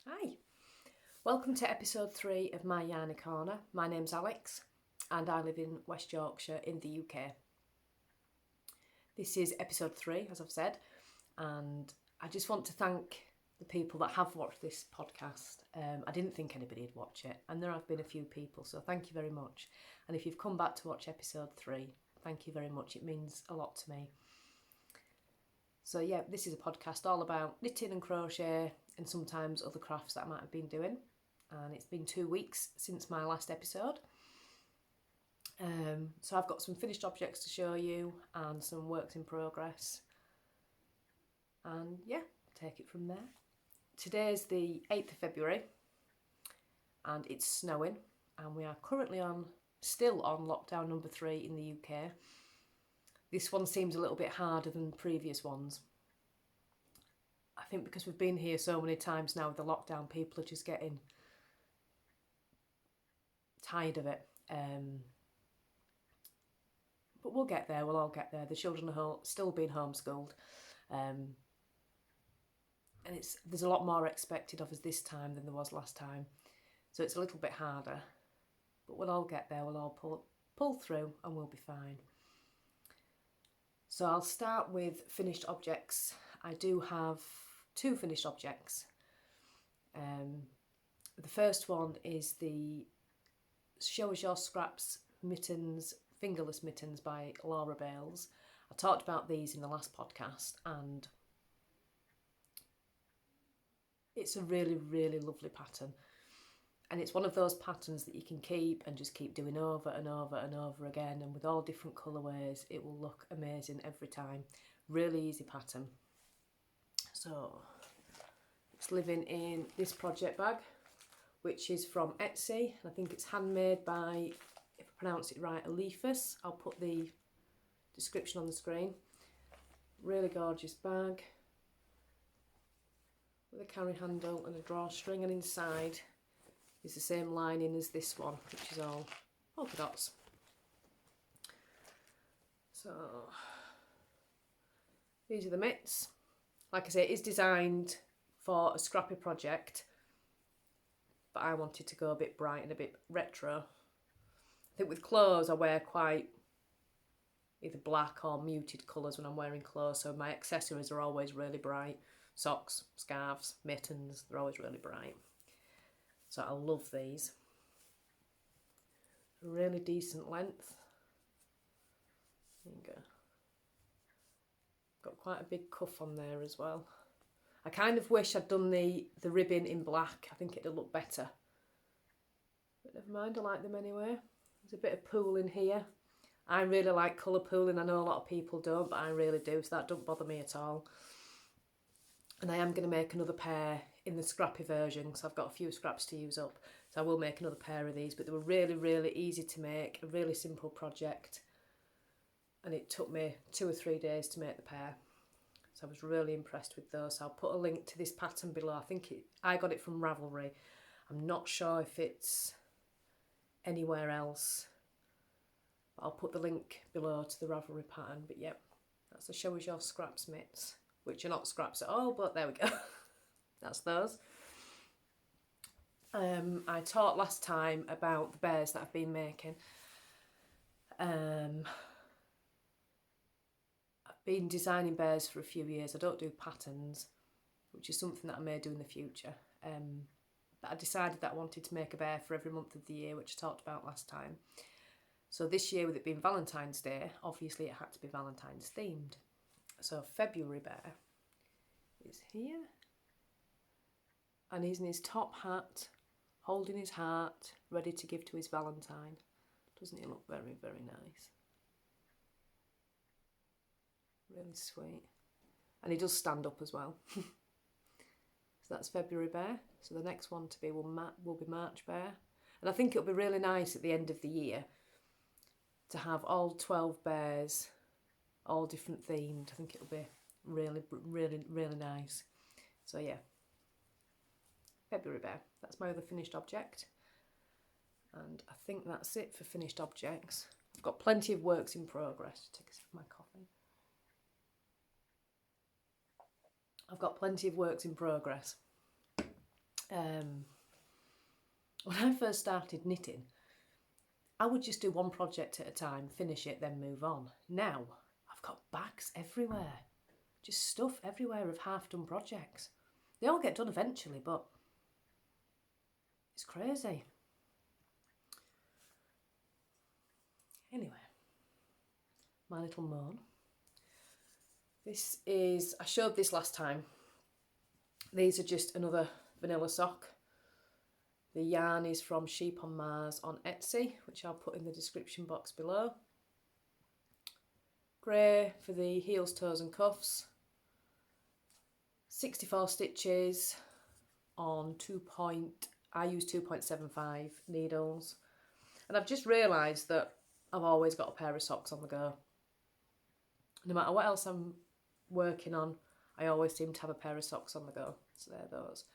Hi, welcome to episode 3 of My Yarny Corner. My name's Alex and I live in West Yorkshire in the UK. This is episode 3, as I've said, and I just want to thank the people that have watched this podcast. I didn't think anybody would watch it, and there have been a few people, so thank you very much. And if you've come back to watch episode 3, thank you very much. It means a lot to me. So yeah, this is a podcast all about knitting and crochet and sometimes other crafts that I might have been doing. And it's been 2 weeks since my last episode. So I've got some finished objects to show you and some works in progress. And yeah, take it from there. Today's the 8th of February and it's snowing, and we are currently still on lockdown number 3 in the UK. This one seems a little bit harder than previous ones. I think because we've been here so many times now with the lockdown, people are just getting tired of it. But we'll get there, we'll all get there. The children are still being homeschooled. And there's a lot more expected of us this time than there was last time. So it's a little bit harder. But we'll all get there, we'll all pull through and we'll be fine. So I'll start with finished objects. I do have 2 finished objects. The first one is the Show Us Your Scraps mittens, fingerless mittens by Laura Bales. I talked about these in the last podcast, and it's a really, really lovely pattern. And it's one of those patterns that you can keep and just keep doing over and over and over again, and with all different colourways it will look amazing every time. Really easy pattern. So it's living in this project bag, which is from Etsy. I think it's handmade by, if I pronounce it right, Elephas. I'll put the description on the screen. Really gorgeous bag with a carry handle and a drawstring, and inside is the same lining as this one, which is all polka dots. So these are the mitts. Like I say, it is designed for a scrappy project, but I wanted to go a bit bright and a bit retro. I think with clothes I wear quite either black or muted colours when I'm wearing clothes, so my accessories are always really bright. Socks, scarves, mittens, they're always really bright. So I love these. Really decent length. There you go. Got quite a big cuff on there as well. I kind of wish I'd done the ribbon in black. I think it'd look better. But never mind, I like them anyway. There's a bit of pooling here. I really like colour pooling. I know a lot of people don't, but I really do, so that don't bother me at all. And I am going to make another pair in the scrappy version, because I've got a few scraps to use up. So I will make another pair of these, but they were really, really easy to make, a really simple project. And it took me 2 or 3 days to make the pair. So I was really impressed with those. So I'll put a link to this pattern below. I think I got it from Ravelry. I'm not sure if it's anywhere else, but I'll put the link below to the Ravelry pattern. But yep, that's the Show Us Your Scraps mitts, which are not scraps at all, but there we go. That's those. I talked last time about the bears that I've been making. I've been designing bears for a few years. I don't do patterns, which is something that I may do in the future. But I decided that I wanted to make a bear for every month of the year, which I talked about last time. So this year, with it being Valentine's Day, obviously it had to be Valentine's themed. So February bear is here. And he's in his top hat, holding his heart, ready to give to his Valentine. Doesn't he look very, very nice? Really sweet. And he does stand up as well. So that's February bear. So the next one to be will be March bear. And I think it'll be really nice at the end of the year to have all 12 bears, all different themed. I think it'll be really, really, really nice. So yeah, February bear. That's my other finished object. And I think that's it for finished objects. I've got plenty of works in progress. Take a sip of my coffee. I've got plenty of works in progress. When I first started knitting, I would just do one project at a time, finish it, then move on. Now, I've got bags everywhere. Just stuff everywhere of half-done projects. They all get done eventually, but it's crazy. Anyway, my little moan. This is, I showed this last time. These are just another vanilla sock. The yarn is from Sheep on Mars on Etsy, which I'll put in the description box below. Grey for the heels, toes and cuffs. 64 stitches on I use 2.75 needles. And I've just realised that I've always got a pair of socks on the go. No matter what else I'm working on, I always seem to have a pair of socks on the go. So there those.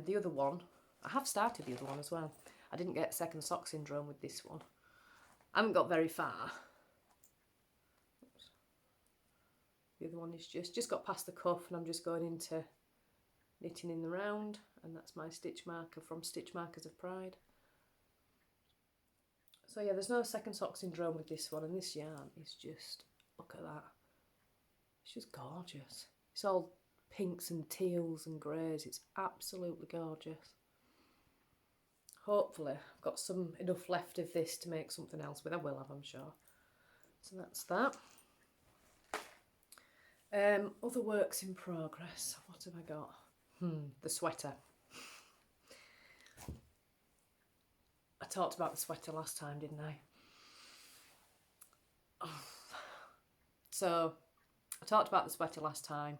The other one, I have started the other one as well. I didn't get second sock syndrome with this one. I haven't got very far. The other one is just got past the cuff, and I'm just going into knitting in the round, and that's my stitch marker from Stitch Markers of Pride. So yeah, there's no second sock syndrome with this one, and this yarn is just, look at that. It's just gorgeous. It's all pinks and teals and greys. It's absolutely gorgeous. Hopefully I've got enough left of this to make something else with. I will have, I'm sure. So that's that. Other works in progress. What have I got? The sweater. I talked about the sweater last time, didn't I? Oh. So I talked about the sweater last time.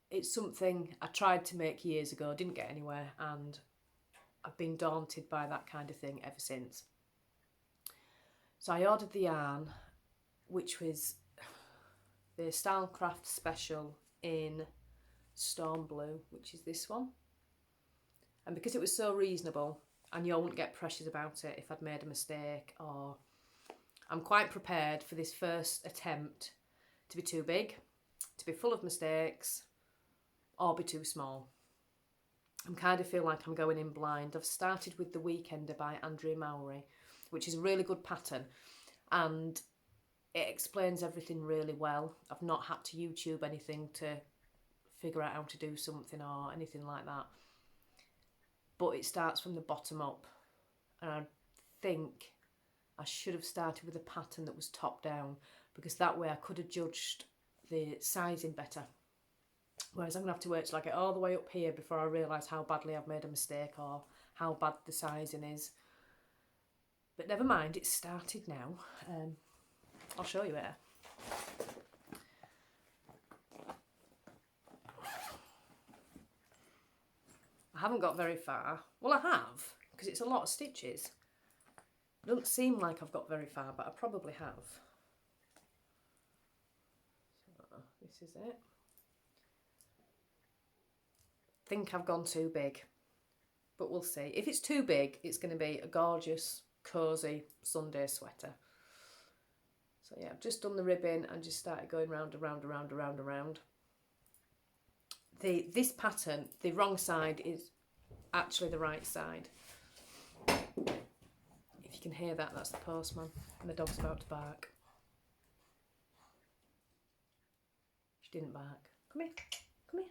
It's something I tried to make years ago, didn't get anywhere, and I've been daunted by that kind of thing ever since. So I ordered the yarn, which was the Stylecraft Special in Storm Blue, which is this one. And because it was so reasonable, I knew I wouldn't get pressures about it if I'd made a mistake, or I'm quite prepared for this first attempt to be too big, to be full of mistakes, or be too small. I kind of feel like I'm going in blind. I've started with The Weekender by Andrea Mowry, which is a really good pattern, and it explains everything really well. I've not had to YouTube anything to figure out how to do something or anything like that. But it starts from the bottom up, and I think I should have started with a pattern that was top down, because that way I could have judged the sizing better. Whereas I'm going to have to wait till I get all the way up here before I realise how badly I've made a mistake or how bad the sizing is. But never mind, it's started now. I'll show you it. I haven't got very far. Well, I have, because it's a lot of stitches. It doesn't seem like I've got very far, but I probably have. So this is it. I think I've gone too big, but we'll see. If it's too big, it's going to be a gorgeous, cosy Sunday sweater. So yeah, I've just done the ribbing and just started going round and round and round and round and round. This pattern, the wrong side is actually the right side. If you can hear that, that's the postman, and the dog's about to bark. She didn't bark. Come here, come here,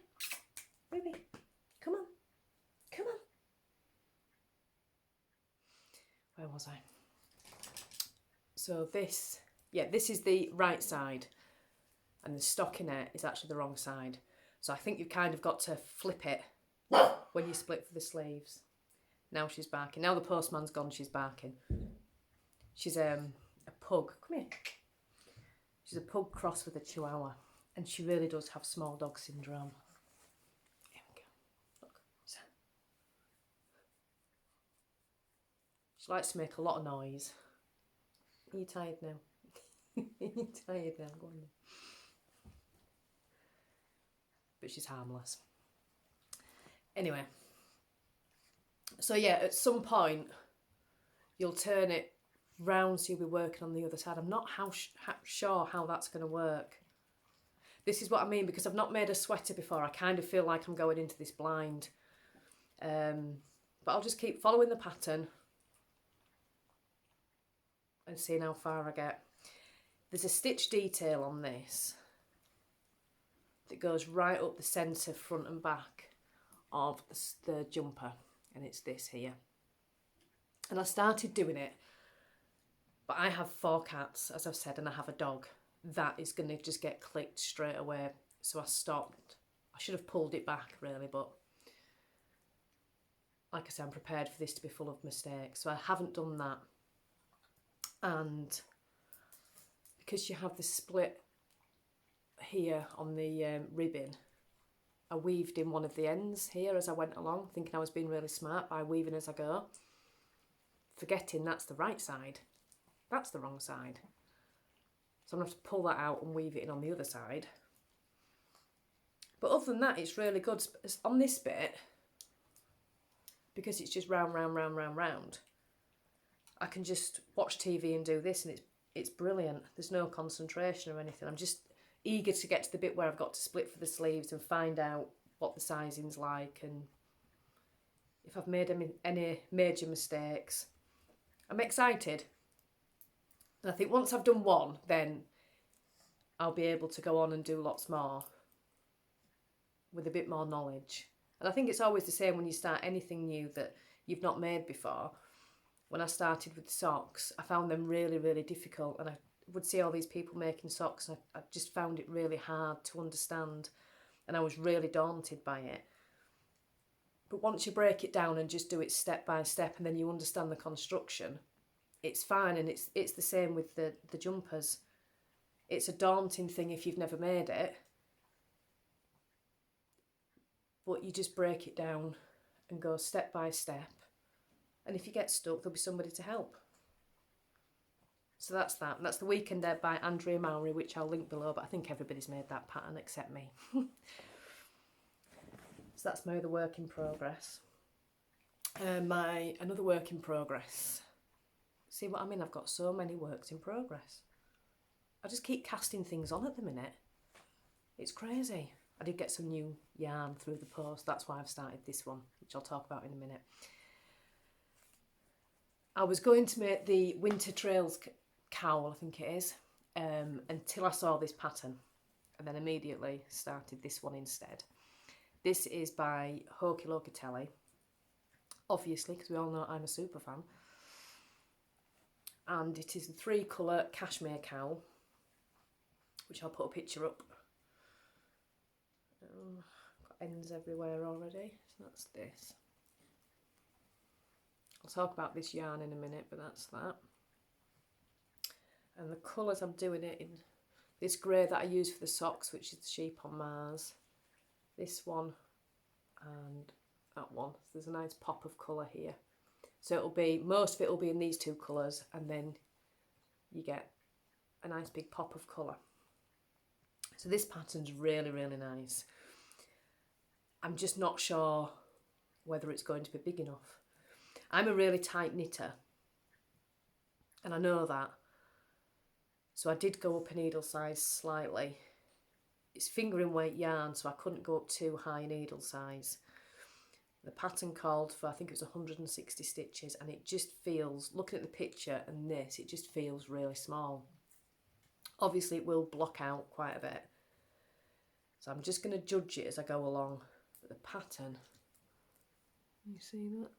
Ruby, come on, come on. Where was I? So this is the right side, and the stockinette is actually the wrong side. So I think you've kind of got to flip it when you split for the sleeves. Now she's barking. Now the postman's gone, she's barking. She's a pug. Come here. She's a pug cross with a chihuahua, and she really does have small dog syndrome. Here we go. Look. So. She likes to make a lot of noise. Are you tired now? Are you tired now? Go on then. But she's harmless. Anyway, so yeah, at some point you'll turn it round so you'll be working on the other side. I'm not sure how that's going to work. this is what I mean, because I've not made a sweater before. I kind of feel like I'm going into this blind. But I'll just keep following the pattern and seeing how far I get. There's a stitch detail on this that goes right up the centre, front and back of the jumper, and it's this here. And I started doing it, but I have 4 cats, as I've said, and I have a dog. That is going to just get clicked straight away, so I stopped. I should have pulled it back really, but like I said, I'm prepared for this to be full of mistakes, so I haven't done that. And because you have the split here on the ribbon, I weaved in one of the ends here as I went along, thinking I was being really smart by weaving as I go, forgetting that's the right side. That's the wrong side. So I'm going to have to pull that out and weave it in on the other side. But other than that, it's really good. On this bit, because it's just round, round, round, round, round, I can just watch TV and do this, and it's brilliant. There's no concentration or anything. I'm just eager to get to the bit where I've got to split for the sleeves and find out what the sizing's like, and if I've made any major mistakes. I'm excited. And I think once I've done one, then I'll be able to go on and do lots more with a bit more knowledge. And I think it's always the same when you start anything new that you've not made before. When I started with socks, I found them really, really difficult, and I would see all these people making socks, and I just found it really hard to understand, and I was really daunted by it. But once you break it down and just do it step by step, and then you understand the construction, it's fine. And it's the same with the jumpers. It's a daunting thing if you've never made it, but you just break it down and go step by step, and if you get stuck, there'll be somebody to help. So that's that. And that's the Weekend Ed by Andrea Mowry, which I'll link below, but I think everybody's made that pattern except me. So that's my other work in progress. My another work in progress. See what I mean? I've got so many works in progress. I just keep casting things on at the minute. It's crazy. I did get some new yarn through the post. That's why I've started this one, which I'll talk about in a minute. I was going to make the Winter Trails cowl, I think it is, until I saw this pattern, and then immediately started this one instead. This is by Hokey Locatelli, obviously, because we all know I'm a super fan. And it is a 3-colour cashmere cowl, which I'll put a picture up. Got ends everywhere already, so that's this. I'll talk about this yarn in a minute, but that's that. And the colours I'm doing it in, this grey that I use for the socks, which is the Sheep on Mars, this one and that one. So there's a nice pop of colour here. So it'll be, most of it will be in these 2 colours, and then you get a nice big pop of colour. So this pattern's really, really nice. I'm just not sure whether it's going to be big enough. I'm a really tight knitter, and I know that. So I did go up a needle size slightly. It's fingering weight yarn, so I couldn't go up too high needle size. The pattern called for, I think it was 160 stitches, and it just feels, looking at the picture and this, it just feels really small. Obviously it will block out quite a bit, so I'm just going to judge it as I go along. But the pattern, you see that?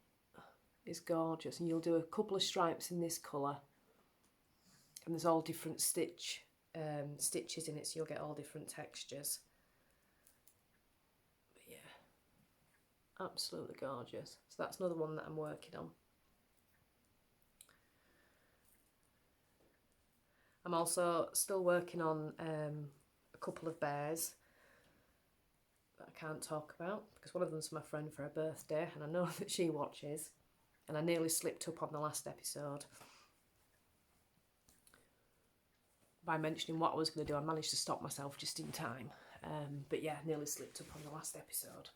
It's gorgeous, and you'll do a couple of stripes in this colour, and there's all different stitches in it, so you'll get all different textures. But yeah, absolutely gorgeous. So that's another one that I'm working on. I'm also still working on a couple of bears that I can't talk about, because one of them's my friend for her birthday, and I know that she watches. And I nearly slipped up on the last episode by mentioning what I was going to do. I managed to stop myself just in time. But yeah, nearly slipped up on the last episode.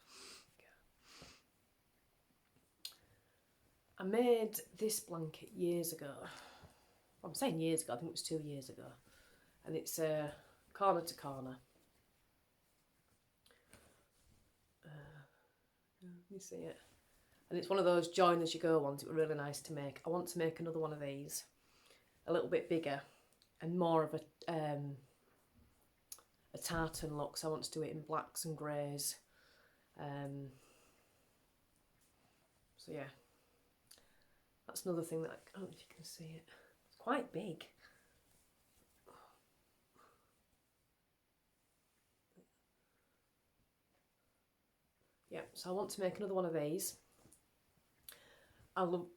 I made this blanket years ago. Well, I'm saying years ago, I think it was 2 years ago. And it's corner to corner. You see it? And it's one of those join as you go ones. It was really nice to make. I want to make another one of these, a little bit bigger and more of a tartan look. So I want to do it in blacks and greys. So yeah, that's another thing that I don't know if you can see it. It's quite big. Yeah, so I want to make another one of these. I'll look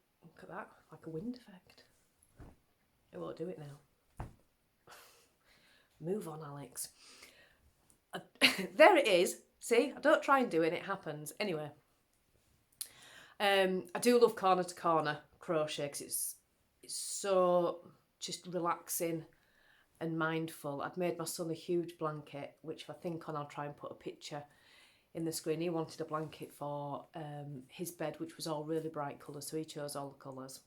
at that, like a wind effect. It won't do it now. Move on, Alex. There it is. See, I don't try and do it, it happens. Anyway, I do love corner to corner crochet because it's so just relaxing and mindful. I've made my son a huge blanket, which if I think on, I'll try and put a picture in the screen. He wanted a blanket for his bed, which was all really bright colours, so he chose all the colours,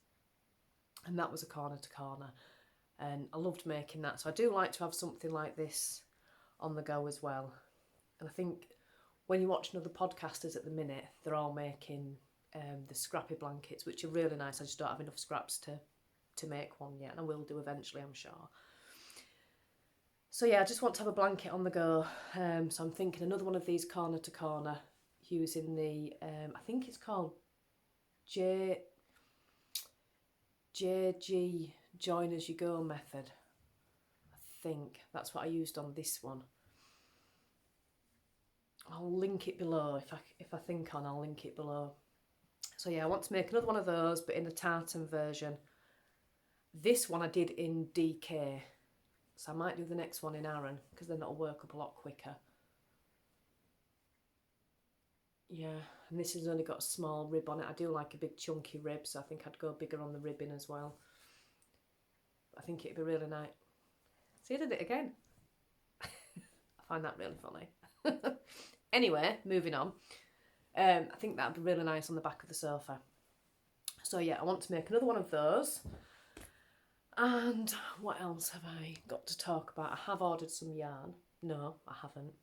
and that was a corner to corner, and I loved making that. So I do like to have something like this on the go as well. And I think when you watch other podcasters at the minute, they're all making the scrappy blankets, which are really nice. I just don't have enough scraps to make one yet, and I will do eventually, I'm sure. So yeah, I just want to have a blanket on the go. So I'm thinking another one of these corner to corner using the, I think it's called JG join as you go method. I think that's what I used on this one. I'll link it below. If I think on, I'll link it below. So yeah, I want to make another one of those, but in a tartan version. This one I did in DK. So I might do the next one in Aran, because then that'll work up a lot quicker. Yeah, and this has only got a small rib on it. I do like a big chunky rib, so I think I'd go bigger on the ribbing as well. I think it'd be really nice. See, I did it again. I find that really funny. Anyway, moving on. I think that'd be really nice on the back of the sofa. So yeah, I want to make another one of those. And what else have I got to talk about? I have ordered some yarn. No, I haven't.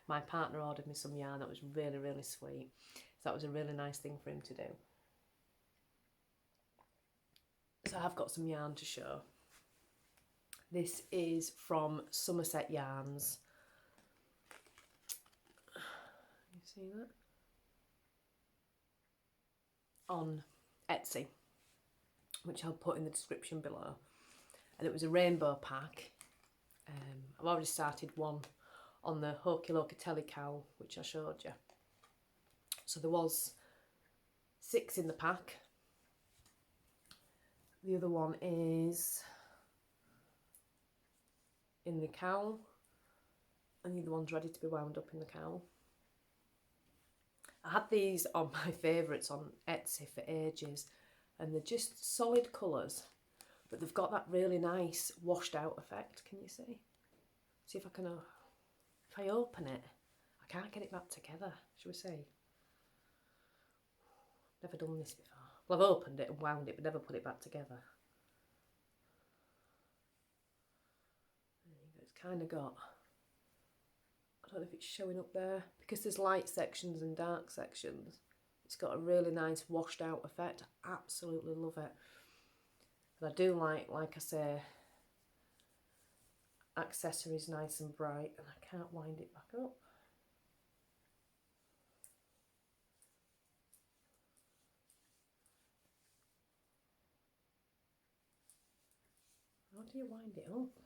My partner ordered me some yarn. That was really, really sweet. So that was a really nice thing for him to do. So I have got some yarn to show. This is from Somerset Yarns. You see that? On Etsy, which I'll put in the description below. And it was a rainbow pack. I've already started one on the Hokey Locatelli cowl, which I showed you. So there was 6 in the pack. The other one is in the cowl, and the other one's ready to be wound up in the cowl. I had these on my favourites on Etsy for ages, and they're just solid colours, but they've got that really nice washed out effect. Can you see? See if I can, if I open it, I can't get it back together. Shall we see? Never done this before. Well, I've opened it and wound it, but never put it back together. It's kind of got, I don't know if it's showing up there, because there's light sections and dark sections. It's got a really nice washed out effect. I absolutely love it. And I do like I say, accessories nice and bright, and I can't wind it back up. How do you wind it up?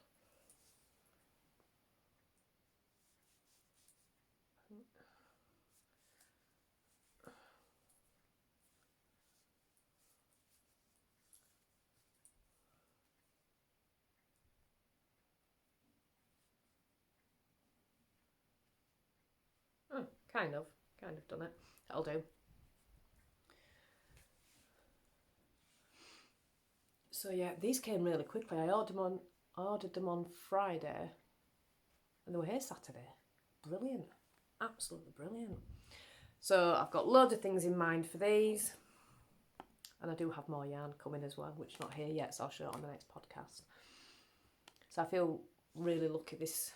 Oh, kind of done it. That'll do. So yeah, these came really quickly. I ordered them on Friday, and they were here Saturday. Brilliant, absolutely brilliant. So I've got loads of things in mind for these, and I do have more yarn coming as well, which is not here yet, so I'll show it on the next podcast. So I feel really lucky this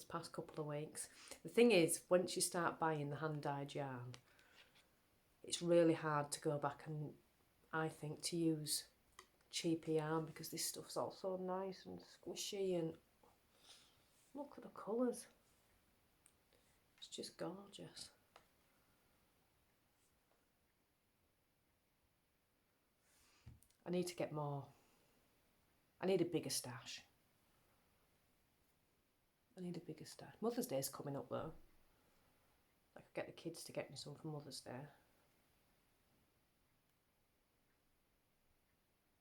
past couple of weeks. The thing is, once you start buying the hand-dyed yarn, it's really hard to go back and, I think, to use cheaper yarn, because this stuff's all so nice and squishy, and look at the colours. It's just gorgeous. I need to get more. I need a bigger stash. I need a bigger stash. Mother's Day's coming up though. I could get the kids to get me some for Mother's Day.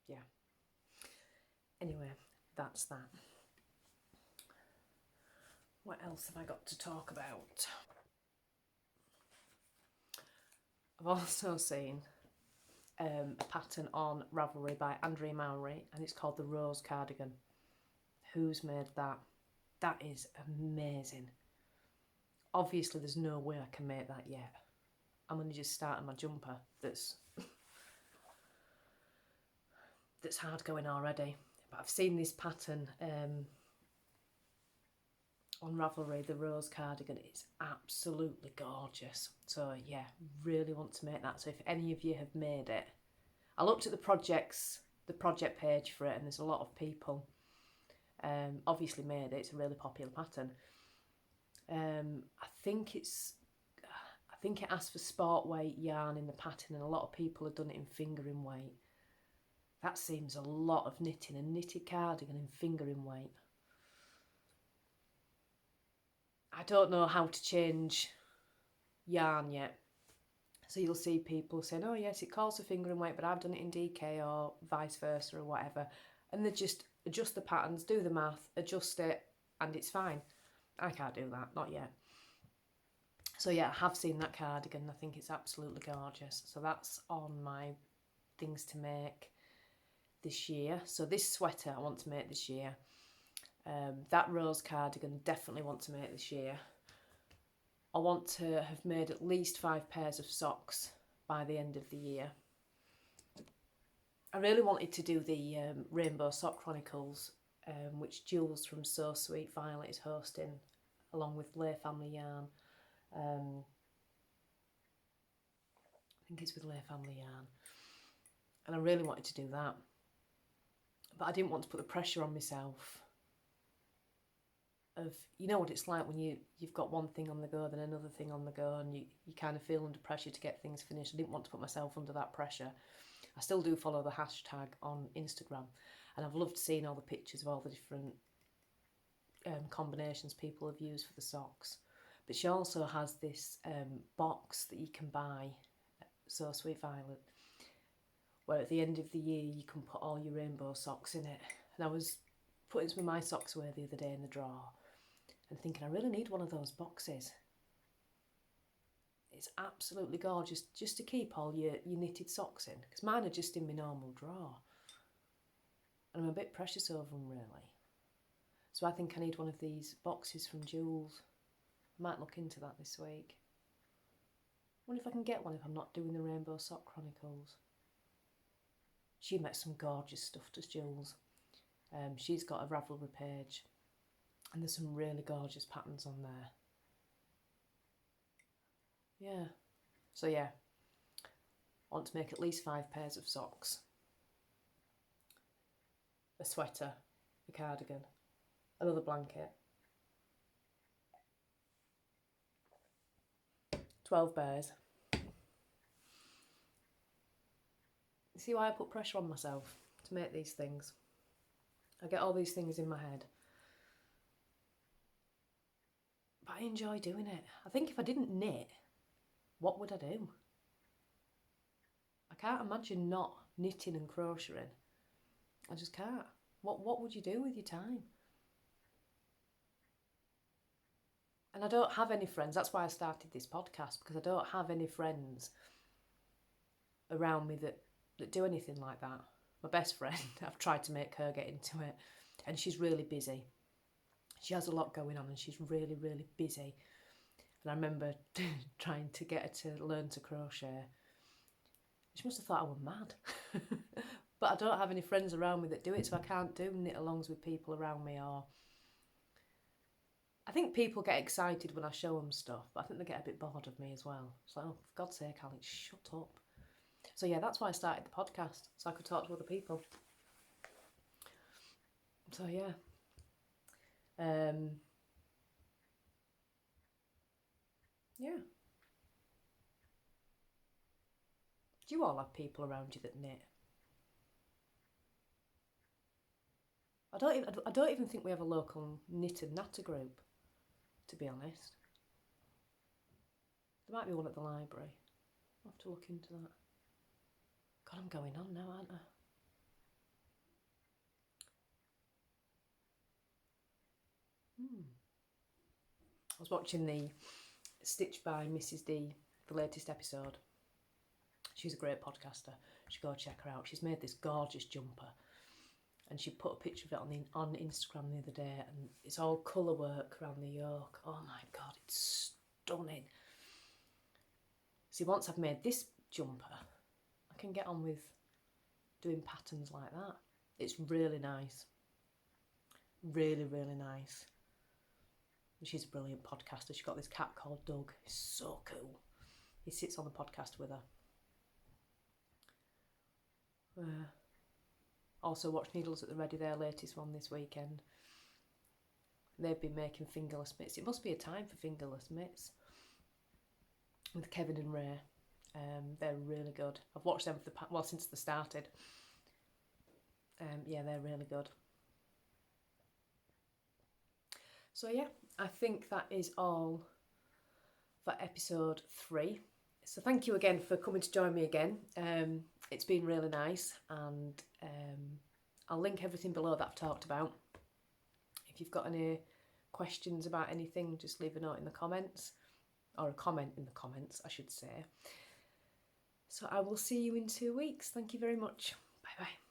Yeah. Anyway, that's that. What else have I got to talk about? I've also seen a pattern on Ravelry by Andrea Mowry, and it's called the Rose Cardigan. Who's made that? That is amazing. Obviously there's no way I can make that yet. I'm only just starting my jumper that's hard going already. But I've seen this pattern on Ravelry, the Rose Cardigan. It's absolutely gorgeous. So yeah, really want to make that. So if any of you have made it, I looked at the project page for it, and there's a lot of people obviously made it. It's a really popular pattern. I think it asks for sport weight yarn in the pattern, and a lot of people have done it in fingering weight. That seems a lot of knitting, a knitted cardigan in fingering weight. I don't know how to change yarn yet. So you'll see people saying, oh yes, it calls for fingering weight, but I've done it in DK or vice versa or whatever. And they just adjust the patterns, do the math, adjust it, and it's fine. I can't do that, not yet. So yeah, I have seen that cardigan. I think it's absolutely gorgeous. So that's on my things to make this year. So this sweater I want to make this year. That rose cardigan definitely want to make this year. I want to have made at least 5 pairs of socks by the end of the year. I really wanted to do the Rainbow Sock Chronicles, which Jules from So Sweet Violet is hosting, along with Lay Family Yarn. I think it's with Lay Family Yarn. And I really wanted to do that. But I didn't want to put the pressure on myself of, you know what it's like when you've got one thing on the go, then another thing on the go, and you kind of feel under pressure to get things finished. I didn't want to put myself under that pressure. I still do follow the hashtag on Instagram, and I've loved seeing all the pictures of all the different combinations people have used for the socks. But she also has this box that you can buy, So Sweet Violet, where at the end of the year you can put all your rainbow socks in it. And I was putting some of my socks away the other day in the drawer and thinking, I really need one of those boxes. It's absolutely gorgeous, just to keep all your knitted socks in, because mine are just in my normal drawer. And I'm a bit precious over them, really. So I think I need one of these boxes from Jules. I might look into that this week. I wonder if I can get one if I'm not doing the Rainbow Sock Chronicles. She makes some gorgeous stuff, does Jules. She's got a Ravelry page, and there's some really gorgeous patterns on there. Yeah. So yeah, I want to make at least 5 pairs of socks, a sweater, a cardigan, another blanket, 12 bears. See why I put pressure on myself to make these things? I get all these things in my head, but I enjoy doing it. I think if I didn't knit, what would I do? I can't imagine not knitting and crocheting. I just can't. What would you do with your time? And I don't have any friends. That's why I started this podcast, because I don't have any friends around me that do anything like that. My best friend, I've tried to make her get into it, and she's really busy. She has a lot going on and she's really, really busy. And I remember trying to get her to learn to crochet. She must have thought I was mad. But I don't have any friends around me that do it, so I can't do knit-alongs with people around me or I think people get excited when I show them stuff, but I think they get a bit bored of me as well. So, oh, for God's sake, Alex, shut up. So yeah, that's why I started the podcast, so I could talk to other people. So yeah. Yeah. Do you all have people around you that knit? I don't even think we have a local knit and natter group, to be honest. There might be one at the library. I'll have to look into that. God, I'm going on now, aren't I? I was watching the Stitched by Mrs. D, the latest episode. She's a great podcaster. You should go check her out. She's made this gorgeous jumper, and she put a picture of it on Instagram the other day, and it's all colour work around the yoke. Oh my God, it's stunning. See, once I've made this jumper, I can get on with doing patterns like that. It's really nice. Really, really nice. She's a brilliant podcaster. She's got this cat called Doug. He's so cool. He sits on the podcast with her. Also watched Needles at the Ready, their latest one this weekend. They've been making fingerless mitts. It must be a time for fingerless mitts. With Kevin and Ray. They're really good. I've watched them since they started. Yeah, they're really good. So yeah, I think that is all for episode 3. So thank you again for coming to join me again. It's been really nice, and I'll link everything below that I've talked about. If you've got any questions about anything, just leave a note in the comments, or a comment in the comments, I should say. So I will see you in 2 weeks. Thank you very much. Bye bye.